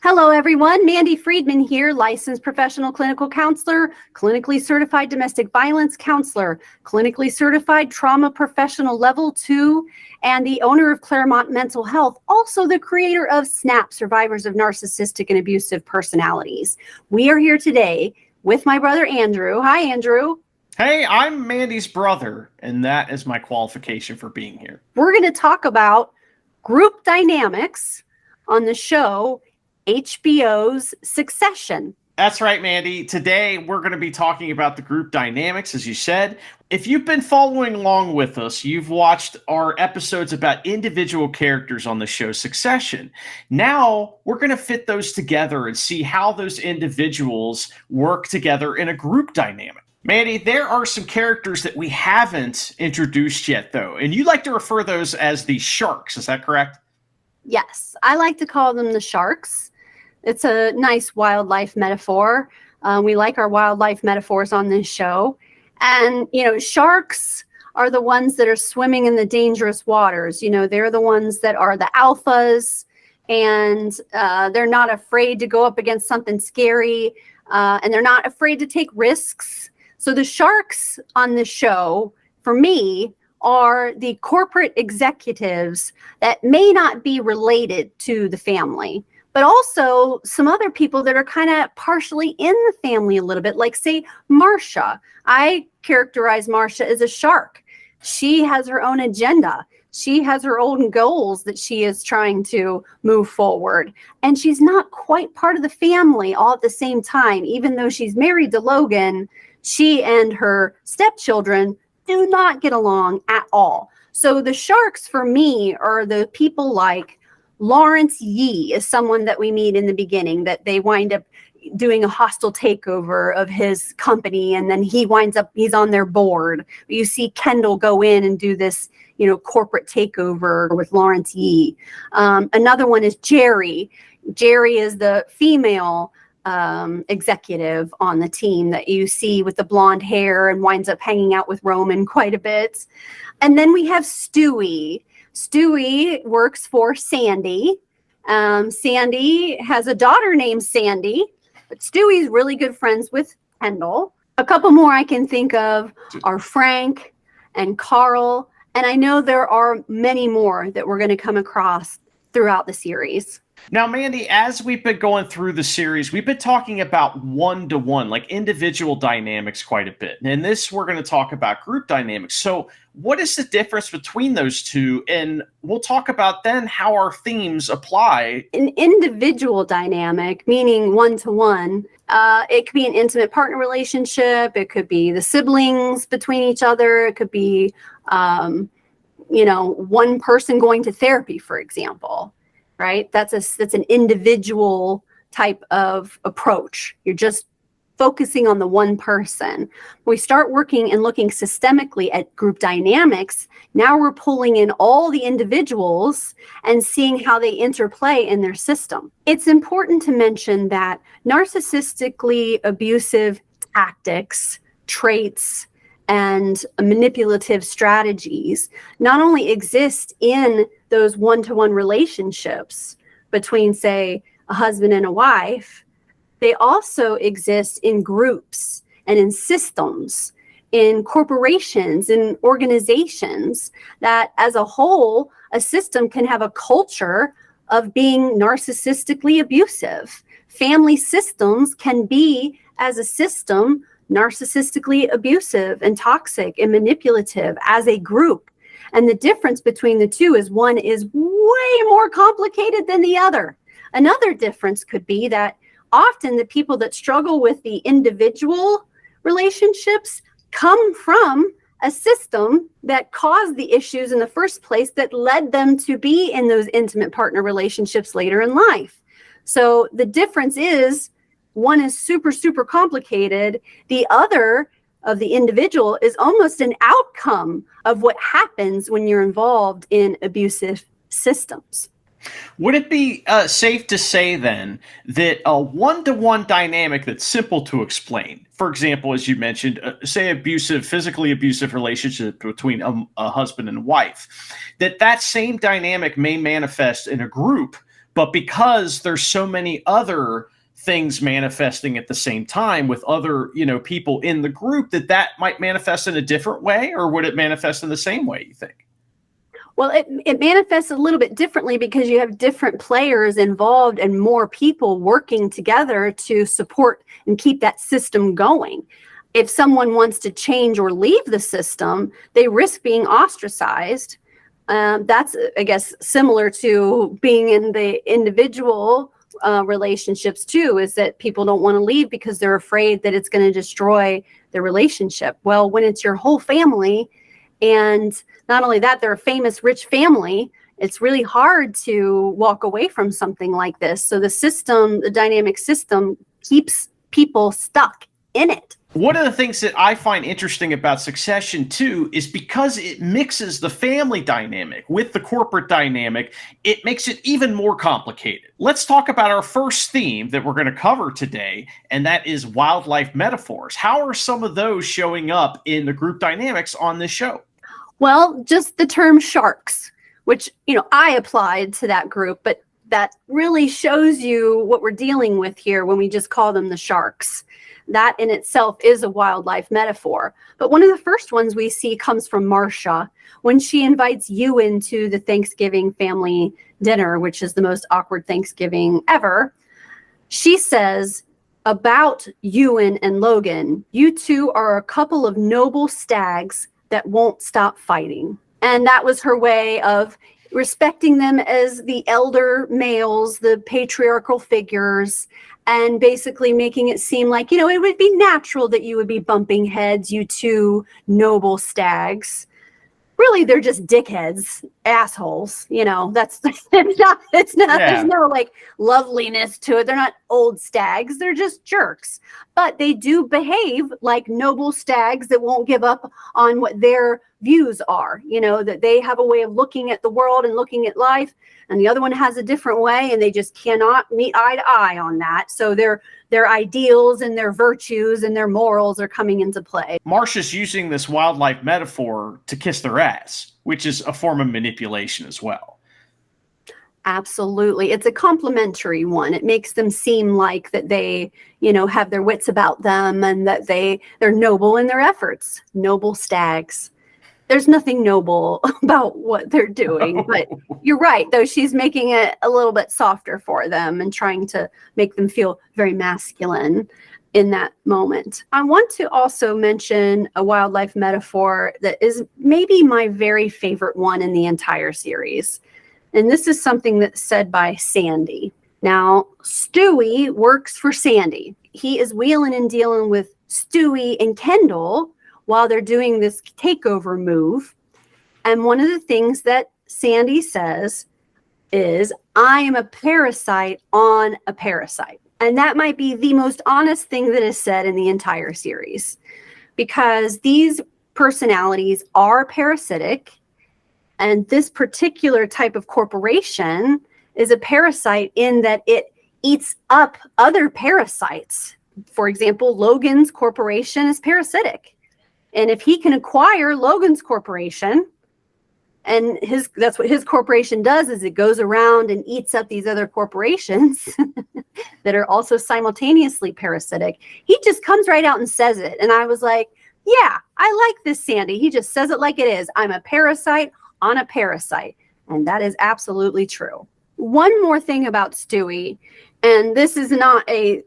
Hello, everyone. Mandy Friedman here, licensed professional clinical counselor, clinically certified domestic violence counselor, clinically certified trauma professional level 2, and the owner of Claremont Mental Health, also the creator of SNAP, Survivors of Narcissistic and Abusive Personalities. We are here today with my brother, Andrew. Hi, Andrew. Hey, I'm Mandy's brother, and that is my qualification for being here. We're going to talk about group dynamics on the show HBO's Succession. That's right, Mandy. Today, we're going to be talking about the group dynamics, as you said. If you've been following along with us, you've watched our episodes about individual characters on the show Succession. Now, we're going to fit those together and see how those individuals work together in a group dynamic. Mandy, there are some characters that we haven't introduced yet, though, and you like to refer those as the sharks. Is that correct? Yes, I like to call them the sharks. It's a nice wildlife metaphor. We like our wildlife metaphors on this show. And, sharks are the ones that are swimming in the dangerous waters. They're the ones that are the alphas, and they're not afraid to go up against something scary, and they're not afraid to take risks. So the sharks on this show, for me, are the corporate executives that may not be related to the family, but also some other people that are kind of partially in the family a little bit, like, say, Marcia. I characterize Marcia as a shark. She has her own agenda. She has her own goals that she is trying to move forward. And she's not quite part of the family all at the same time. Even though she's married to Logan, she and her stepchildren do not get along at all. So the sharks, for me, are the people like Lawrence Yee, is someone that we meet in the beginning, that they wind up doing a hostile takeover of his company, and then he's on their board. You see Kendall go in and do this, corporate takeover with Lawrence Yee. Another one is Jerry. Jerry is the female executive on the team that you see with the blonde hair and winds up hanging out with Roman quite a bit. And then we have Stewie. Stewie works for Sandy. Sandy has a daughter named Sandy, but Stewie's really good friends with Kendall. A couple more I can think of are Frank and Carl. And I know there are many more that we're going to come across throughout the series. Now, Mandy, as we've been going through the series, we've been talking about one-to-one, like individual dynamics quite a bit. And in this, we're going to talk about group dynamics. So what is the difference between those two? And we'll talk about then how our themes apply. An individual dynamic, meaning one-to-one, it could be an intimate partner relationship. It could be the siblings between each other. It could be, one person going to therapy, for example. Right? That's an individual type of approach. You're just focusing on the one person. When we start working and looking systemically at group dynamics, now we're pulling in all the individuals and seeing how they interplay in their system. It's important to mention that narcissistically abusive tactics, traits, and manipulative strategies not only exist in those one-to-one relationships between, say, a husband and a wife, they also exist in groups and in systems, in corporations, in organizations, that as a whole, a system can have a culture of being narcissistically abusive. Family systems can be, as a system, narcissistically abusive and toxic and manipulative as a group. And the difference between the two is one is way more complicated than the other. Another difference could be that often the people that struggle with the individual relationships come from a system that caused the issues in the first place that led them to be in those intimate partner relationships later in life. So the difference is one is super, super complicated. The other of the individual is almost an outcome of what happens when you're involved in abusive systems. Would it be safe to say then that a one-to-one dynamic that's simple to explain, for example, as you mentioned, say physically abusive relationship between a husband and wife, that same dynamic may manifest in a group, But because there's so many other things manifesting at the same time with other, people in the group, that might manifest in a different way, or would it manifest in the same way, you think? Well, it manifests a little bit differently because you have different players involved and more people working together to support and keep that system going. If someone wants to change or leave the system, they risk being ostracized. That's, I guess, similar to being in the individual relationships too, is that people don't want to leave because they're afraid that it's going to destroy their relationship. Well, when it's your whole family, and not only that, they're a famous rich family, it's really hard to walk away from something like this. So the dynamic system keeps people stuck in it. One of the things that I find interesting about Succession, too, is because it mixes the family dynamic with the corporate dynamic, it makes it even more complicated. Let's talk about our first theme that we're going to cover today, and that is wildlife metaphors. How are some of those showing up in the group dynamics on this show? Well, just the term sharks, which, I applied to that group, but that really shows you what we're dealing with here when we just call them the sharks. That in itself is a wildlife metaphor. But one of the first ones we see comes from Marcia when she invites Ewan to the Thanksgiving family dinner, which is the most awkward Thanksgiving ever. She says about Ewan and Logan, "You two are a couple of noble stags that won't stop fighting." And that was her way of respecting them as the elder males, the patriarchal figures, and basically making it seem like, it would be natural that you would be bumping heads, you two noble stags. Really, they're just dickheads, assholes. That's it's not Yeah. There's no like loveliness to it. They're not old stags. They're just jerks. But they do behave like noble stags that won't give up on what their views are, that they have a way of looking at the world and looking at life, and the other one has a different way, and they just cannot meet eye to eye on that. So their ideals and their virtues and their morals are coming into play. Marcia's using this wildlife metaphor to kiss their ass, which is a form of manipulation as well. Absolutely. It's a complimentary one. It makes them seem like that they, have their wits about them and that they're noble in their efforts. Noble stags. There's nothing noble about what they're doing, but you're right, though. She's making it a little bit softer for them and trying to make them feel very masculine in that moment. I want to also mention a wildlife metaphor that is maybe my very favorite one in the entire series. And this is something that's said by Sandy. Now, Stewie works for Sandy. He is wheeling and dealing with Stewie and Kendall while they're doing this takeover move. And one of the things that Sandy says is, "I am a parasite on a parasite." And that might be the most honest thing that is said in the entire series, because these personalities are parasitic. And this particular type of corporation is a parasite in that it eats up other parasites. For example, Logan's corporation is parasitic. And if he can acquire Logan's corporation, and that's what his corporation does, is it goes around and eats up these other corporations that are also simultaneously parasitic. He just comes right out and says it. And I was like, yeah, I like this Sandy. He just says it like it is. I'm a parasite on a parasite. And that is absolutely true. One more thing about Stewie, and this is not a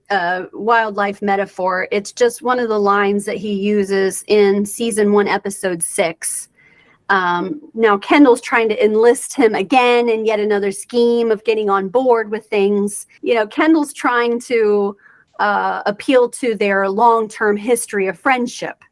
wildlife metaphor. It's just one of the lines that he uses in season 1, episode 6. Now, Kendall's trying to enlist him again in yet another scheme of getting on board with things. Kendall's trying to appeal to their long-term history of friendship.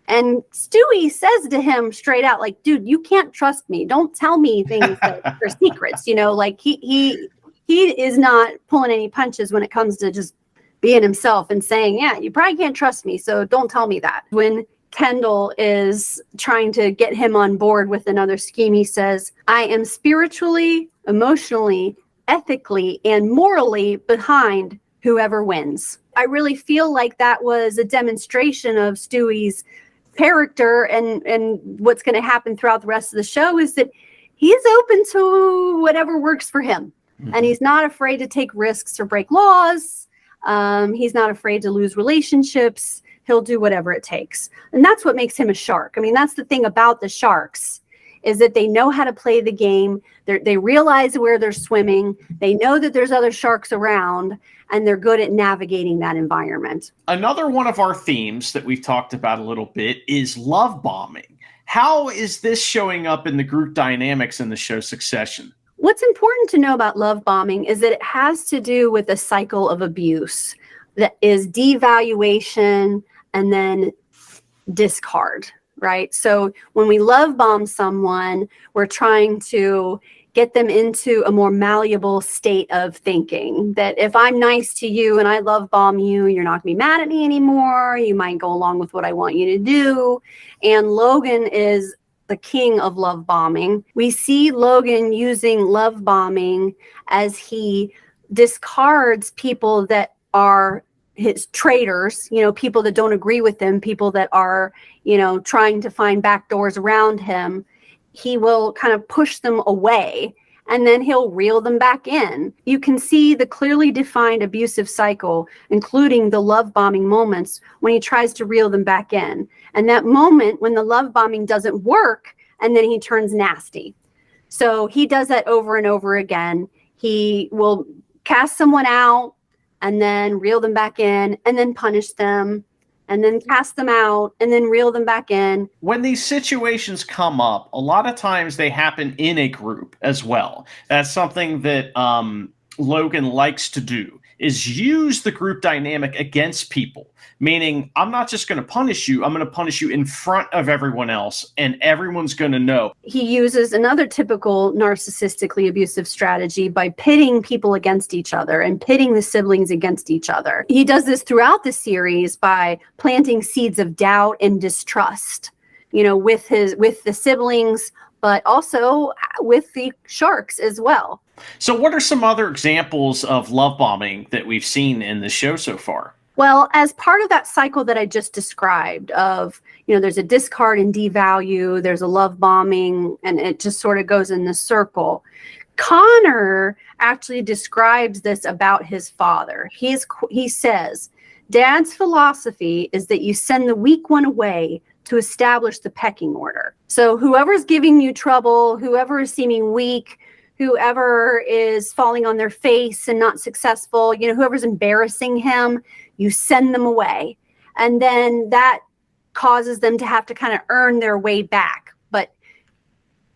And Stewie says to him straight out, like, dude, you can't trust me. Don't tell me things that are secrets. Like he is not pulling any punches when it comes to just being himself and saying, yeah, you probably can't trust me, so don't tell me that. When Kendall is trying to get him on board with another scheme, he says, "I am spiritually, emotionally, ethically, and morally behind whoever wins." I really feel like that was a demonstration of Stewie's character, and what's going to happen throughout the rest of the show is that he is open to whatever works for him. And he's not afraid to take risks or break laws. He's not afraid to lose relationships. He'll do whatever it takes. And that's what makes him a shark. I mean, that's the thing about the sharks, is that they know how to play the game. They realize where they're swimming. They know that there's other sharks around, and they're good at navigating that environment. Another one of our themes that we've talked about a little bit is love bombing. How is this showing up in the group dynamics in the show Succession? What's important to know about love bombing is that it has to do with a cycle of abuse that is devaluation and then discard, right? So when we love bomb someone, we're trying to get them into a more malleable state of thinking, that if I'm nice to you and I love bomb you, you're not gonna be mad at me anymore. You might go along with what I want you to do. And Logan is the king of love bombing. We see Logan using love bombing as he discards people that are his traitors, people that don't agree with him, people that are, trying to find back doors around him. He will kind of push them away, and then he'll reel them back in. You can see the clearly defined abusive cycle, including the love bombing moments when he tries to reel them back in. And that moment when the love bombing doesn't work, and then he turns nasty. So he does that over and over again. He will cast someone out and then reel them back in, and then punish them, and then cast them out, and then reel them back in. When these situations come up, a lot of times they happen in a group as well. That's something that Logan likes to do, is use the group dynamic against people. Meaning, I'm not just going to punish you, I'm going to punish you in front of everyone else, and everyone's going to know. He uses another typical narcissistically abusive strategy by pitting people against each other and pitting the siblings against each other. He does this throughout the series by planting seeds of doubt and distrust, with the siblings, but also with the sharks as well. So what are some other examples of love bombing that we've seen in the show so far? Well, as part of that cycle that I just described of, there's a discard and devalue, there's a love bombing, and it just sort of goes in the circle. Connor actually describes this about his father. He says, Dad's philosophy is that you send the weak one away to establish the pecking order. So whoever's giving you trouble, whoever is seeming weak, whoever is falling on their face and not successful, whoever's embarrassing him, you send them away. And then that causes them to have to kind of earn their way back. But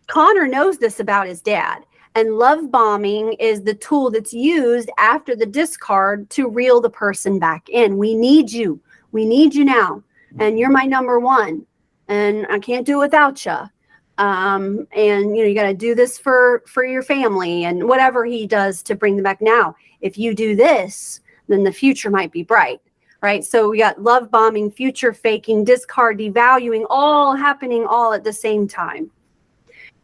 Connor knows this about his dad. And love bombing is the tool that's used after the discard to reel the person back in. We need you. We need you now. And you're my number one. And I can't do it without you. And you got to do this for your family, and whatever he does to bring them back. Now, if you do this, then the future might be bright, right? So we got love bombing, future faking, discard, devaluing, all happening all at the same time.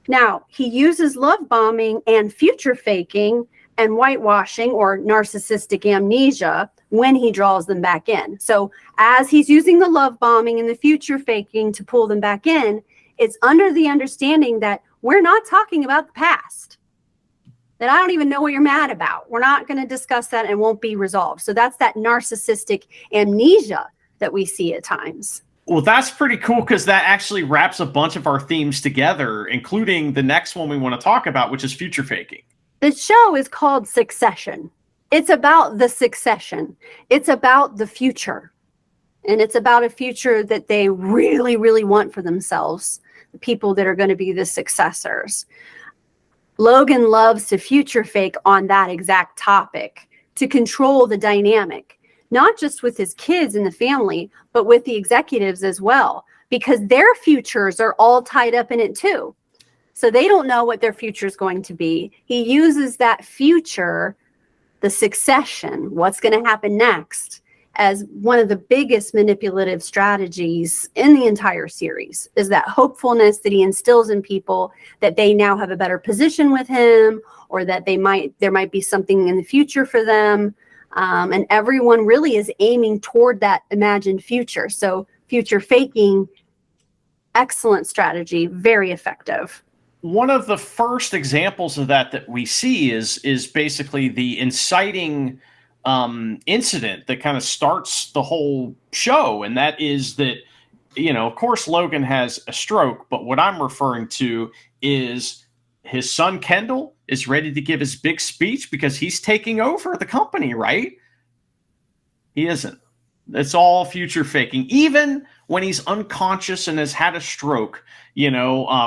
Now, he uses love bombing and future faking and whitewashing or narcissistic amnesia when he draws them back in. So as he's using the love bombing and the future faking to pull them back in, it's under the understanding that we're not talking about the past, that I don't even know what you're mad about. We're not going to discuss that and won't be resolved. So that's that narcissistic amnesia that we see at times. Well, that's pretty cool, because that actually wraps a bunch of our themes together, including the next one we want to talk about, which is future faking. The show is called Succession. It's about the succession. It's about the future. And it's about a future that they really, really want for themselves, the people that are going to be the successors. Logan loves to future fake on that exact topic to control the dynamic, not just with his kids and the family, but with the executives as well, because their futures are all tied up in it too. So they don't know what their future is going to be. He uses that future, the succession, what's going to happen next, as one of the biggest manipulative strategies in the entire series, is that hopefulness that he instills in people that they now have a better position with him, or that there might be something in the future for them. And everyone really is aiming toward that imagined future. So future faking, excellent strategy, very effective. one of the first examples of that we see is basically the inciting incident that kind of starts the whole show. And that is that, of course, Logan has a stroke, but what I'm referring to is his son, Kendall, is ready to give his big speech because he's taking over the company, right? He isn't. It's all future faking. Even when he's unconscious and has had a stroke,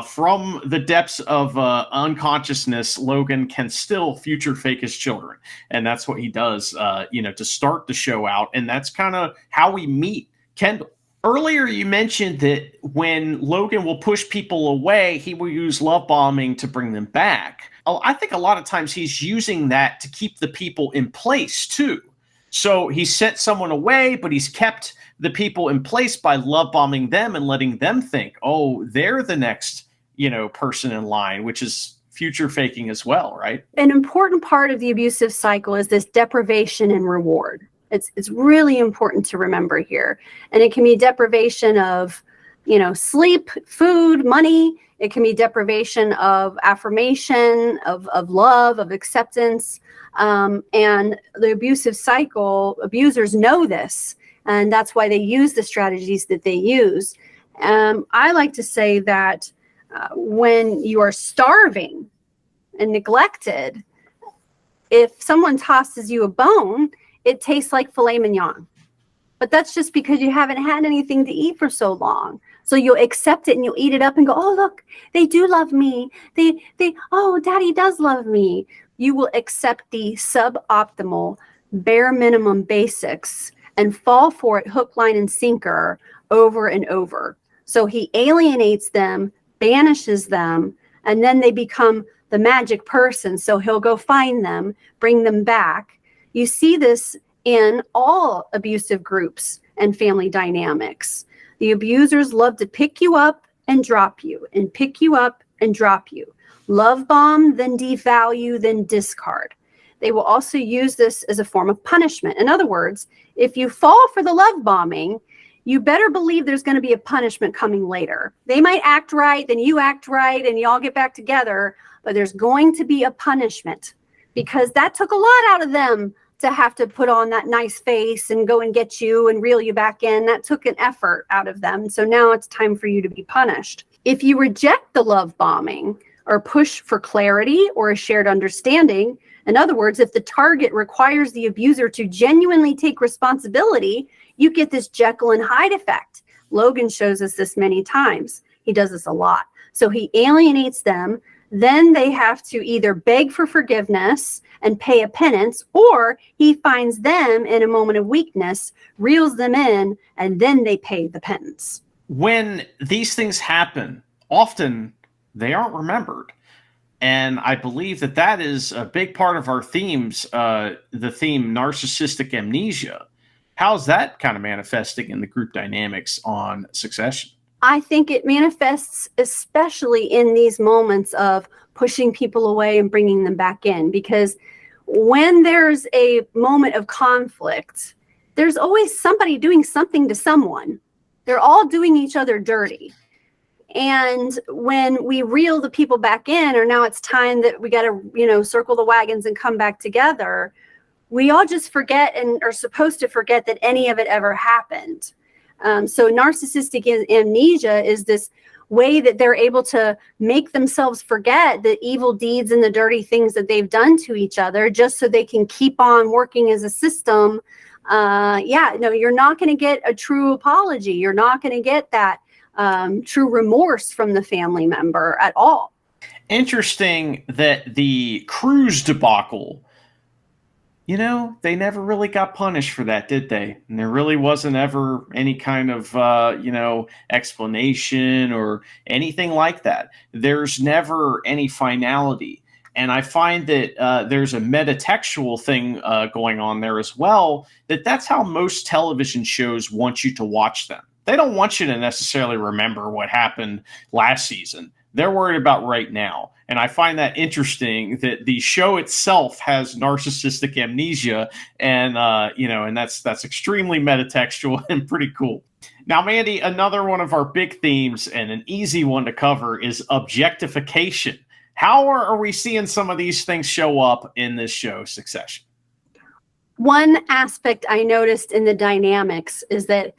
from the depths of unconsciousness, Logan can still future fake his children. And that's what he does, to start the show out. And that's kind of how we meet Kendall. Earlier, you mentioned that when Logan will push people away, he will use love bombing to bring them back. I think a lot of times he's using that to keep the people in place, too. So he sent someone away, but he's kept the people in place by love bombing them and letting them think, oh, they're the next, person in line, which is future faking as well, right? An important part of the abusive cycle is this deprivation and reward. It's really important to remember here. And it can be deprivation of, sleep, food, money. It can be deprivation of affirmation, of love, of acceptance. And the abusive cycle, abusers know this, and that's why they use the strategies that they use. I like to say that when you are starving and neglected, if someone tosses you a bone, it tastes like filet mignon. But that's just because you haven't had anything to eat for so long. So you'll accept it and you'll eat it up and go, oh, look, they do love me. Oh, daddy does love me. You will accept the suboptimal, bare minimum basics and fall for it hook, line, and sinker over and over. So he alienates them, banishes them, and then they become the magic person. So he'll go find them, bring them back. You see this in all abusive groups and family dynamics. The abusers love to pick you up and drop you, and pick you up and drop you. Love bomb, then devalue, then discard. They will also use this as a form of punishment. In other words, if you fall for the love bombing, you better believe there's going to be a punishment coming later. They might act right, then you act right, and you all get back together, but there's going to be a punishment because that took a lot out of them to have to put on that nice face and go and get you and reel you back in. That took an effort out of them. So now it's time for you to be punished. If you reject the love bombing or push for clarity or a shared understanding, in other words, if the target requires the abuser to genuinely take responsibility, you get this Jekyll and Hyde effect. Logan shows us this many times. He does this a lot. So he alienates them. Then they have to either beg for forgiveness and pay a penance, or he finds them in a moment of weakness, reels them in, and then they pay the penance. When these things happen, often they aren't remembered. And I believe that is a big part of our themes, the theme narcissistic amnesia. How's that kind of manifesting in the group dynamics on Succession? I think it manifests especially in these moments of pushing people away and bringing them back in, because when there's a moment of conflict, there's always somebody doing something to someone. They're all doing each other dirty. And when we reel the people back in, or now it's time that we got to, circle the wagons and come back together, we all just forget and are supposed to forget that any of it ever happened. So narcissistic amnesia is this way that they're able to make themselves forget the evil deeds and the dirty things that they've done to each other, just so they can keep on working as a system. You're not going to get a true apology. You're not going to get that true remorse from the family member at all. Interesting that the cruise debacle, they never really got punished for that, did they? And there really wasn't ever any kind of, explanation or anything like that. There's never any finality. And I find that there's a metatextual thing going on there as well, that's how most television shows want you to watch them. They don't want you to necessarily remember what happened last season. They're worried about right now. And I find that interesting that the show itself has narcissistic amnesia, and and that's extremely metatextual and pretty cool. Now, Mandy, another one of our big themes and an easy one to cover is objectification. How are we seeing some of these things show up in this show, Succession? One aspect I noticed in the dynamics is that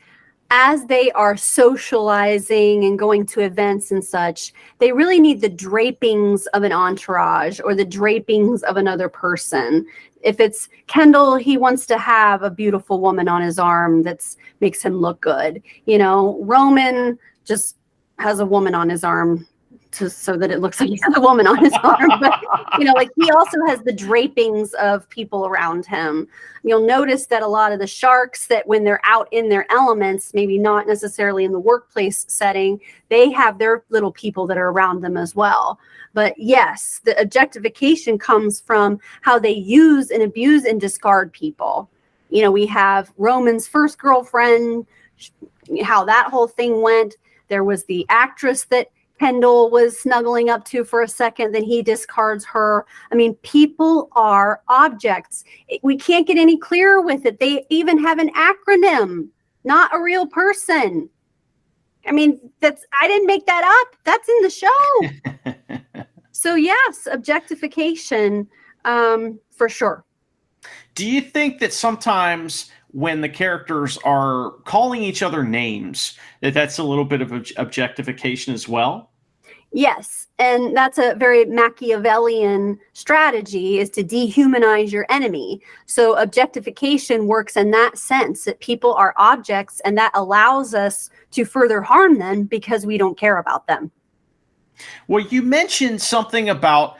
as they are socializing and going to events and such, they really need the drapings of an entourage or the drapings of another person. If it's Kendall, he wants to have a beautiful woman on his arm that makes him look good. Roman just has a woman on his arm so that it looks like he's a woman on his arm. But, he also has the drapings of people around him. You'll notice that a lot of the sharks, that when they're out in their elements, maybe not necessarily in the workplace setting, they have their little people that are around them as well. But yes, the objectification comes from how they use and abuse and discard people. We have Roman's first girlfriend, how that whole thing went. There was the actress that Kendall was snuggling up to for a second, then he discards her. I mean, people are objects. We can't get any clearer with it. They even have an acronym, not a real person. I mean, I didn't make that up. That's in the show. So yes, objectification, for sure. Do you think that sometimes when the characters are calling each other names, that's a little bit of objectification as well? Yes, and that's a very Machiavellian strategy, is to dehumanize your enemy. So objectification works in that sense, that people are objects, and that allows us to further harm them because we don't care about them. Well, you mentioned something about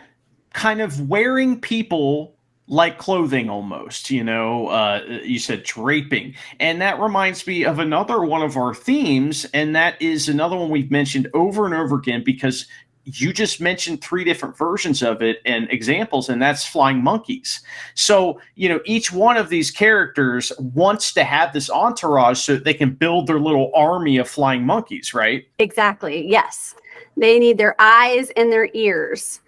kind of wearing people like clothing almost, you said draping. And that reminds me of another one of our themes. And that is another one we've mentioned over and over again, because you just mentioned 3 different versions of it and examples, and that's flying monkeys. So, each one of these characters wants to have this entourage so that they can build their little army of flying monkeys, right? Exactly. Yes. They need their eyes and their ears.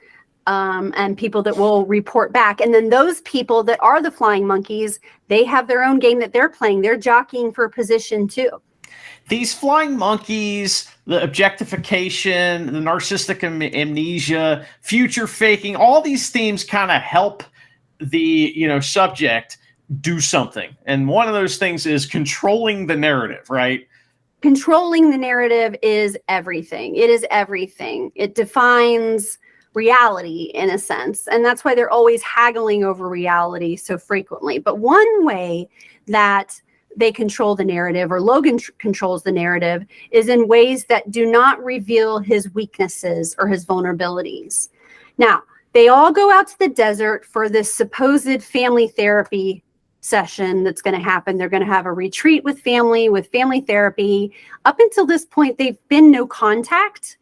And people that will report back. And then those people that are the flying monkeys, they have their own game that they're playing. They're jockeying for position too. These flying monkeys, the objectification, the narcissistic amnesia, future faking, all these themes kind of help the subject do something. And one of those things is controlling the narrative, right? Controlling the narrative is everything. It is everything. It defines reality in a sense. And that's why they're always haggling over reality so frequently. But one way that they control the narrative, or Logan controls the narrative, is in ways that do not reveal his weaknesses or his vulnerabilities. Now, they all go out to the desert for this supposed family therapy session that's going to happen. They're going to have a retreat with family therapy. Up until this point, they've been no contact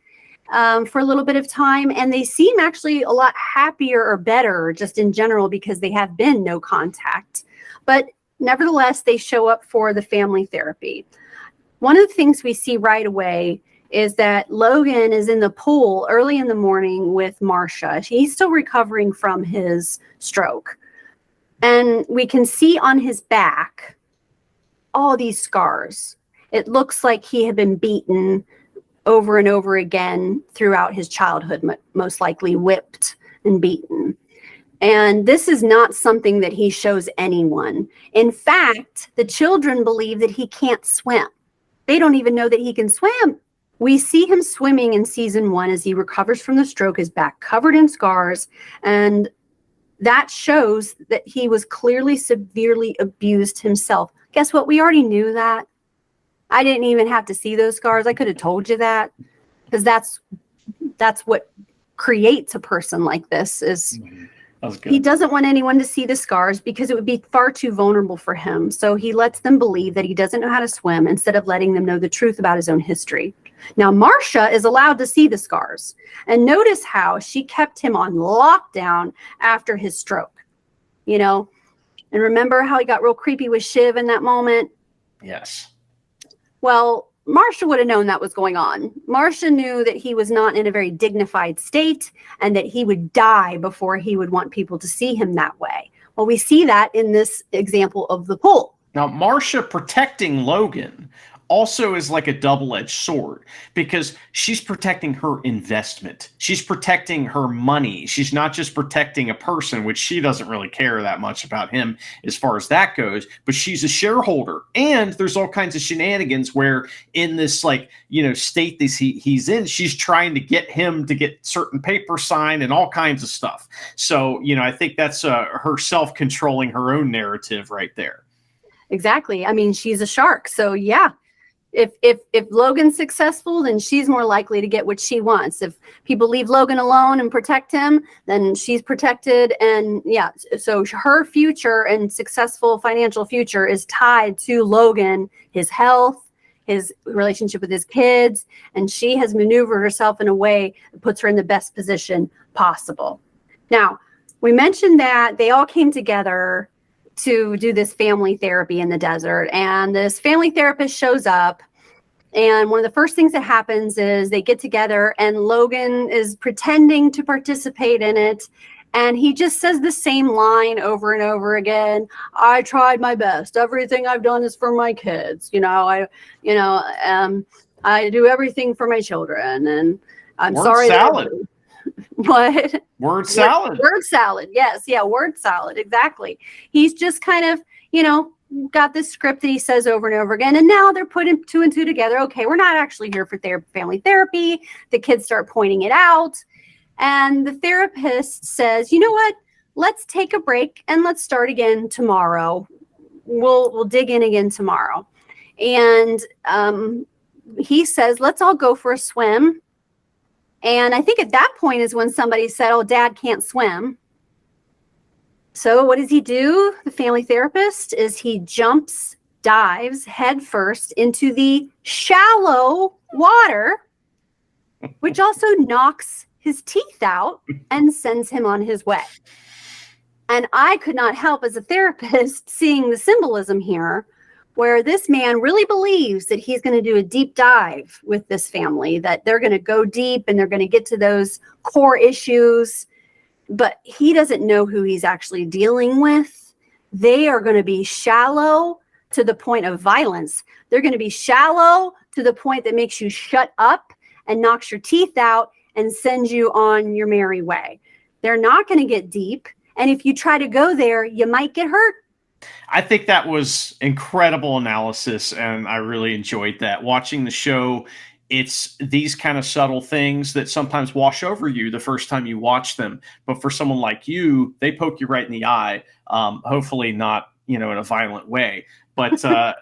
for a little bit of time, and they seem actually a lot happier or better just in general because they have been no contact. But nevertheless, they show up for the family therapy. One of the things we see right away is that Logan is in the pool early in the morning with Marcia. He's still recovering from his stroke. And we can see on his back all these scars. It looks like he had been beaten over and over again throughout his childhood, most likely whipped and beaten. And this is not something that he shows anyone. In fact, the children believe that he can't swim. They don't even know that he can swim. We see him swimming in season 1 as he recovers from the stroke, his back covered in scars. And that shows that he was clearly severely abused himself. Guess what? We already knew that. I didn't even have to see those scars. I could have told you that, because that's what creates a person like this. Is he doesn't want anyone to see the scars because it would be far too vulnerable for him. So he lets them believe that he doesn't know how to swim instead of letting them know the truth about his own history. Now, Marcia is allowed to see the scars, and notice how she kept him on lockdown after his stroke, and remember how he got real creepy with Shiv in that moment? Yes. Well, Marcia would have known that was going on. Marcia knew that he was not in a very dignified state and that he would die before he would want people to see him that way. Well, we see that in this example of the pool. Now, Marcia protecting Logan also is like a double-edged sword because she's protecting her investment. She's protecting her money. She's not just protecting a person, which she doesn't really care that much about him as far as that goes, but she's a shareholder. And there's all kinds of shenanigans where in this state that he's in, she's trying to get him to get certain papers signed and all kinds of stuff. So, I think that's her self-controlling her own narrative right there. Exactly. I mean, she's a shark. So yeah. If Logan's successful, then she's more likely to get what she wants. If people leave Logan alone and protect him, then she's protected. And yeah, so her future and successful financial future is tied to Logan, his health, his relationship with his kids, and she has maneuvered herself in a way that puts her in the best position possible. Now, we mentioned that they all came together to do this family therapy in the desert, and this family therapist shows up, and one of the first things that happens is they get together and Logan is pretending to participate in it, and he just says the same line over and over again. I tried my best. Everything I've done is for my kids. I do everything for my children, and I'm sorry. Salad. What? Word salad. Word salad. Yes. Yeah. Word salad. Exactly. He's just kind of, got this script that he says over and over again. And now they're putting two and two together. Okay, we're not actually here for family therapy. The kids start pointing it out. And the therapist says, you know what? Let's take a break and let's start again tomorrow. We'll dig in again tomorrow. And he says, let's all go for a swim. And I think at that point is when somebody said, oh, Dad can't swim. So what does he do? The family therapist is he dives headfirst into the shallow water, which also knocks his teeth out and sends him on his way. And I could not help as a therapist seeing the symbolism here, where this man really believes that he's going to do a deep dive with this family, that they're going to go deep and they're going to get to those core issues, but he doesn't know who he's actually dealing with. They are going to be shallow to the point of violence. They're going to be shallow to the point that makes you shut up and knocks your teeth out and sends you on your merry way. They're not going to get deep. And if you try to go there, you might get hurt. I think that was incredible analysis, and I really enjoyed that. Watching the show, it's these kind of subtle things that sometimes wash over you the first time you watch them. But for someone like you, they poke you right in the eye, hopefully not, in a violent way. But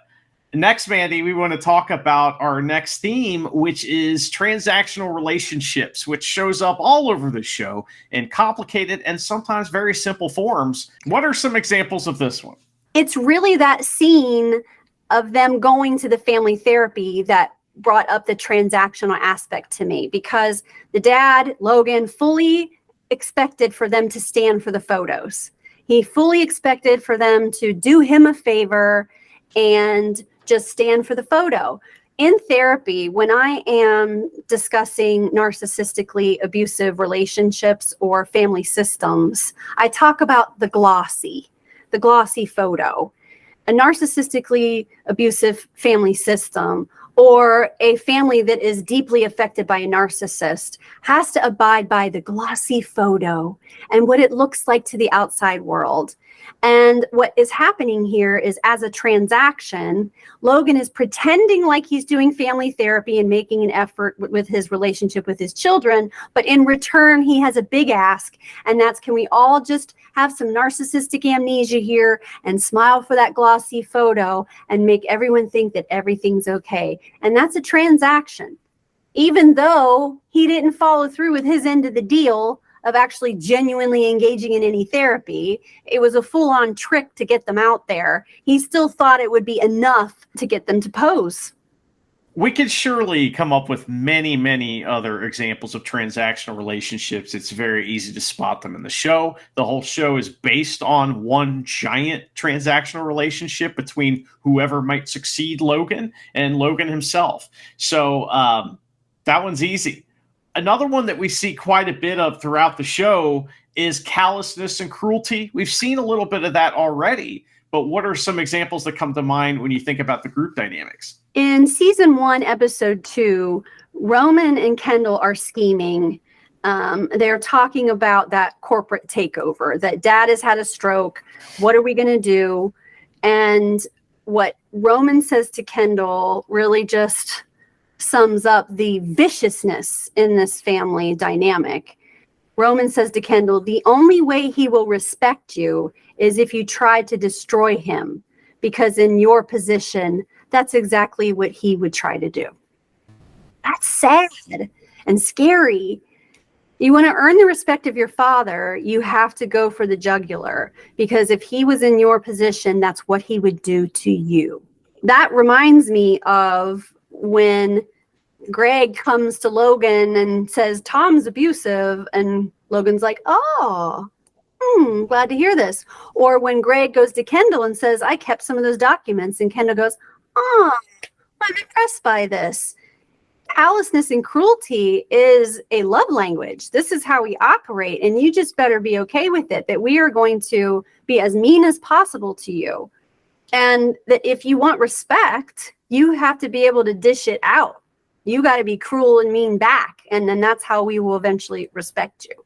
next, Mandy, we want to talk about our next theme, which is transactional relationships, which shows up all over the show in complicated and sometimes very simple forms. What are some examples of this one? It's really that scene of them going to the family therapy that brought up the transactional aspect to me, because the dad, Logan, fully expected for them to stand for the photos. He fully expected for them to do him a favor and just stand for the photo. In therapy, when I am discussing narcissistically abusive relationships or family systems, I talk about the glossy photo. A narcissistically abusive family system or a family that is deeply affected by a narcissist has to abide by the glossy photo and what it looks like to the outside world. And what is happening here is, as a transaction, Logan is pretending like he's doing family therapy and making an effort with his relationship with his children. But in return, he has a big ask. And that's, can we all just have some narcissistic amnesia here and smile for that glossy photo and make everyone think that everything's okay? And that's a transaction. Even though he didn't follow through with his end of the deal of actually genuinely engaging in any therapy, it was a full-on trick to get them out there. He still thought it would be enough to get them to pose. We could surely come up with many, many other examples of transactional relationships. It's very easy to spot them in the show. The whole show is based on one giant transactional relationship between whoever might succeed Logan and Logan himself. So that one's easy. Another one that we see quite a bit of throughout the show is callousness and cruelty. We've seen a little bit of that already, but what are some examples that come to mind when you think about the group dynamics? In season 1, episode 2, Roman and Kendall are scheming. They're talking about that corporate takeover, that dad has had a stroke. What are we going to do? And what Roman says to Kendall really just sums up the viciousness in this family dynamic. Roman says to Kendall, the only way he will respect you is if you try to destroy him, because in your position, that's exactly what he would try to do. That's sad and scary. You want to earn the respect of your father, you have to go for the jugular, because if he was in your position, that's what he would do to you. That reminds me of when Greg comes to Logan and says, Tom's abusive, and Logan's like, oh, glad to hear this. Or when Greg goes to Kendall and says, I kept some of those documents, and Kendall goes, oh, I'm impressed by this. Callousness and cruelty is a love language. This is how we operate, and you just better be okay with it, that we are going to be as mean as possible to you. And that if you want respect, you have to be able to dish it out. You got to be cruel and mean back, and then that's how we will eventually respect you.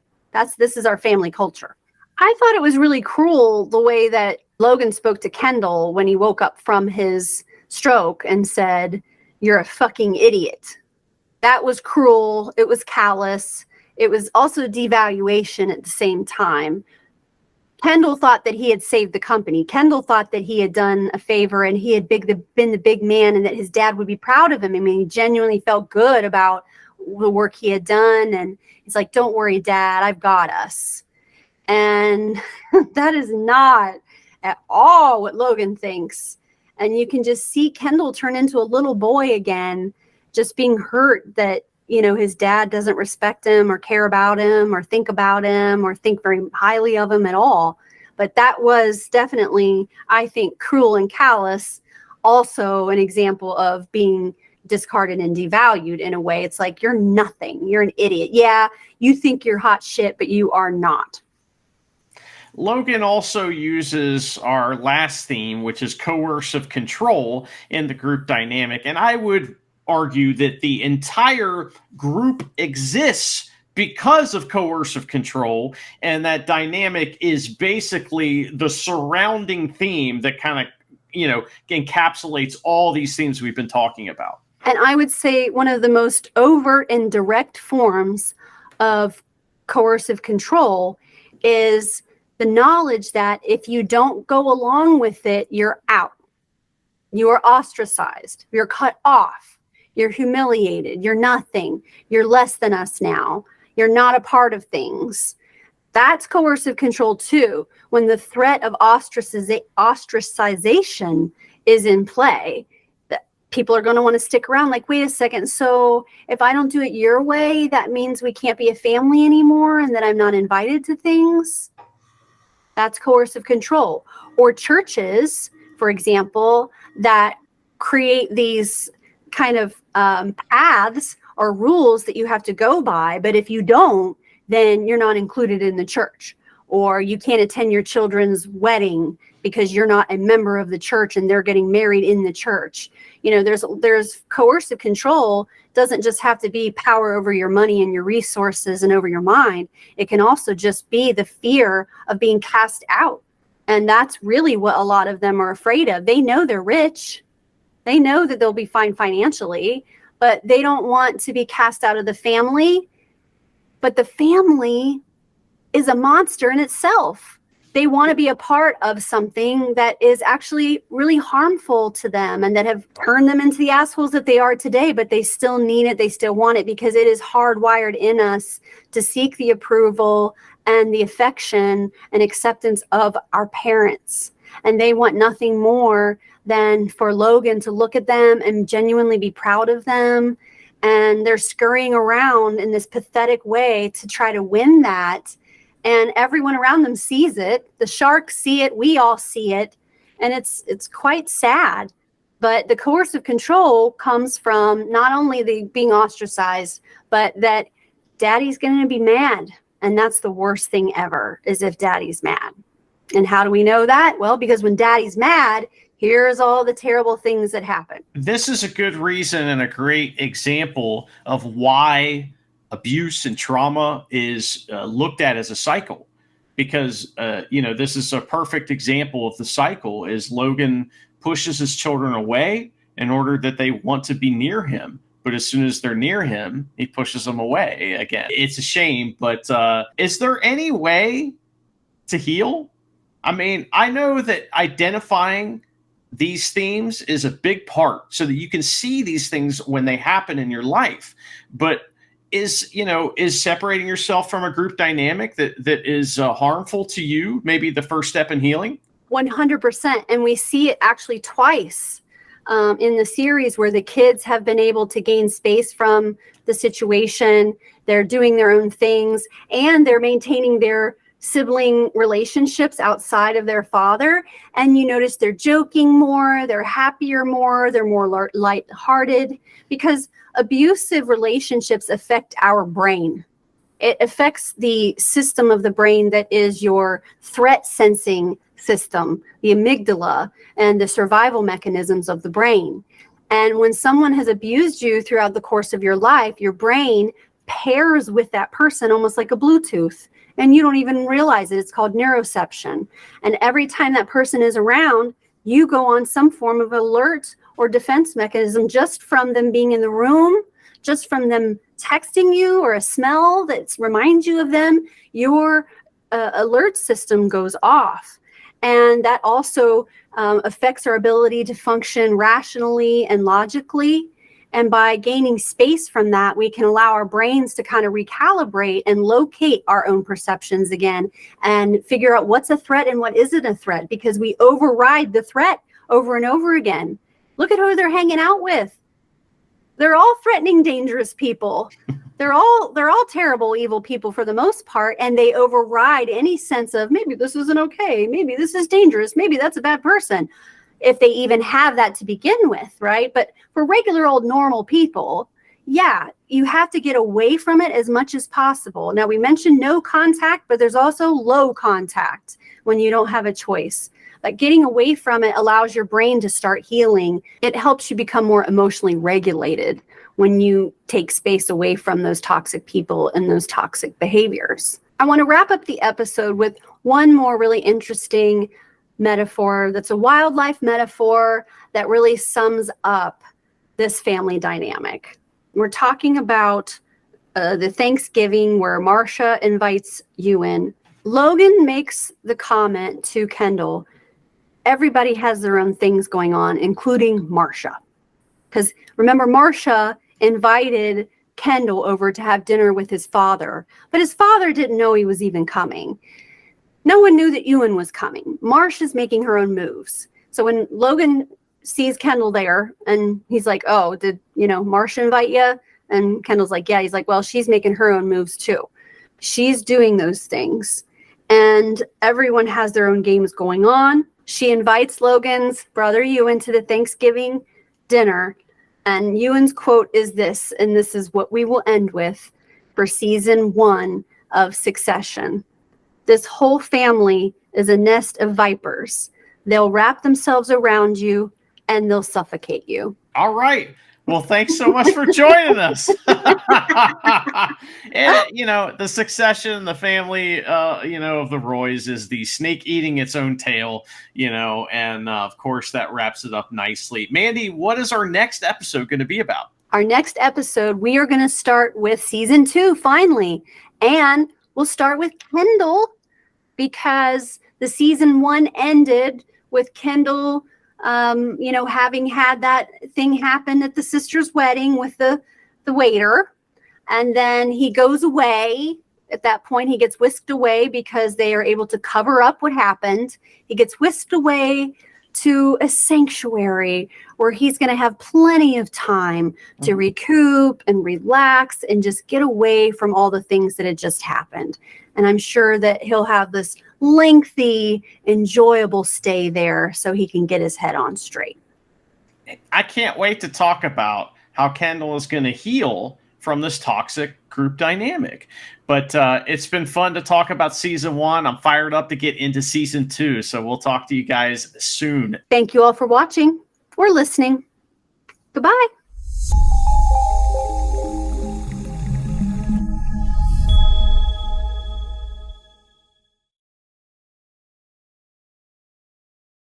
This is our family culture. I thought it was really cruel the way that Logan spoke to Kendall when he woke up from his stroke and said, you're a fucking idiot. That was cruel. It was callous. It was also devaluation at the same time. Kendall thought that he had saved the company. Kendall thought that he had done a favor and he had been the big man and that his dad would be proud of him. I mean, he genuinely felt good about the work he had done. And he's like, don't worry, Dad, I've got us. And that is not at all what Logan thinks. And you can just see Kendall turn into a little boy again, just being hurt that, you know, his dad doesn't respect him or care about him or think about him or think very highly of him at all. But that was definitely, I think, cruel and callous. Also an example of being discarded and devalued in a way. It's like, you're nothing. You're an idiot. Yeah, you think you're hot shit, but you are not. Logan also uses our last theme, which is coercive control in the group dynamic. And I would argue that the entire group exists because of coercive control, and that dynamic is basically the surrounding theme that kind of, you know, encapsulates all these themes we've been talking about. And I would say one of the most overt and direct forms of coercive control is the knowledge that if you don't go along with it, you're out. You are ostracized. You're cut off. You're humiliated. You're nothing. You're less than us now. You're not a part of things. That's coercive control too. When the threat of ostracization is in play, people are going to want to stick around like, wait a second. So if I don't do it your way, that means we can't be a family anymore and that I'm not invited to things. That's coercive control. Or churches, for example, that create these kind of paths or rules that you have to go by. But if you don't, then you're not included in the church. Or you can't attend your children's wedding because you're not a member of the church and they're getting married in the church. You know, there's coercive control doesn't just have to be power over your money and your resources and over your mind. It can also just be the fear of being cast out. And that's really what a lot of them are afraid of. They know they're rich. They know that they'll be fine financially, but they don't want to be cast out of the family. But the family is a monster in itself. They want to be a part of something that is actually really harmful to them and that have turned them into the assholes that they are today, but they still need it. They still want it because it is hardwired in us to seek the approval and the affection and acceptance of our parents. And they want nothing more than for Logan to look at them and genuinely be proud of them. And they're scurrying around in this pathetic way to try to win that. And everyone around them sees it. The sharks see it. We all see it. And it's quite sad. But the coercive control comes from not only the being ostracized, but that daddy's going to be mad. And that's the worst thing ever, is if daddy's mad. And how do we know that? Well, because when daddy's mad, here's all the terrible things that happen. This is a good reason and a great example of why abuse and trauma is looked at as a cycle. Because, this is a perfect example of the cycle. Is Logan pushes his children away in order that they want to be near him. But as soon as they're near him, he pushes them away again. It's a shame, but is there any way to heal? I mean, I know that identifying these themes is a big part so that you can see these things when they happen in your life. But is separating yourself from a group dynamic that is harmful to you maybe the first step in healing? 100%. And we see it actually twice in the series, where the kids have been able to gain space from the situation. They're doing their own things, and they're maintaining their sibling relationships outside of their father. And you notice they're joking more, they're happier more, they're more lighthearted, because abusive relationships affect our brain. It affects the system of the brain that is your threat sensing system, the amygdala, and the survival mechanisms of the brain. And when someone has abused you throughout the course of your life, your brain pairs with that person almost like a Bluetooth, and you don't even realize it. It's called neuroception. And every time that person is around, you go on some form of alert or defense mechanism just from them being in the room, just from them texting you, or a smell that reminds you of them. Your alert system goes off. And that also affects our ability to function rationally and logically. And by gaining space from that, we can allow our brains to kind of recalibrate and locate our own perceptions again and figure out what's a threat and what isn't a threat, because we override the threat over and over again. Look at who they're hanging out with. They're all threatening, dangerous people. They're all terrible, evil people for the most part, and they override any sense of maybe this isn't okay, maybe this is dangerous, maybe that's a bad person, if they even have that to begin with, right? But for regular old normal people, yeah, you have to get away from it as much as possible. Now, we mentioned no contact, but there's also low contact when you don't have a choice. But getting away from it allows your brain to start healing. It helps you become more emotionally regulated when you take space away from those toxic people and those toxic behaviors. I want to wrap up the episode with one more really interesting metaphor that's a wildlife metaphor that really sums up this family dynamic. We're talking about the Thanksgiving where Marcia invites Ewan. Logan makes the comment to Kendall, everybody has their own things going on, including Marcia. Because remember, Marcia invited Kendall over to have dinner with his father, but his father didn't know he was even coming. No one knew that Ewan was coming. Marcia's making her own moves. So when Logan sees Kendall there and he's like, oh, did Marcia invite you? And Kendall's like, yeah. He's like, well, she's making her own moves too. She's doing those things. And everyone has their own games going on. She invites Logan's brother Ewan to the Thanksgiving dinner. And Ewan's quote is this, and this is what we will end with for season 1 of Succession. This whole family is a nest of vipers. They'll wrap themselves around you and they'll suffocate you. All right. Well, thanks so much for joining us. And, the succession, the family, of the Roys is the snake eating its own tail, and of course that wraps it up nicely. Mandy, what is our next episode going to be about? Our next episode, we are going to start with season 2, finally. And we'll start with Kendall, because the season 1 ended with Kendall having had that thing happen at the sister's wedding with the waiter. And then he goes away. At that point, he gets whisked away because they are able to cover up what happened. He gets whisked away to a sanctuary where he's going to have plenty of time to recoup and relax and just get away from all the things that had just happened. And I'm sure that he'll have this lengthy, enjoyable stay there so he can get his head on straight. I can't wait to talk about how Kendall is going to heal from this toxic group dynamic. But it's been fun to talk about season 1. I'm fired up to get into season 2. So we'll talk to you guys soon. Thank you all for watching or listening. Goodbye.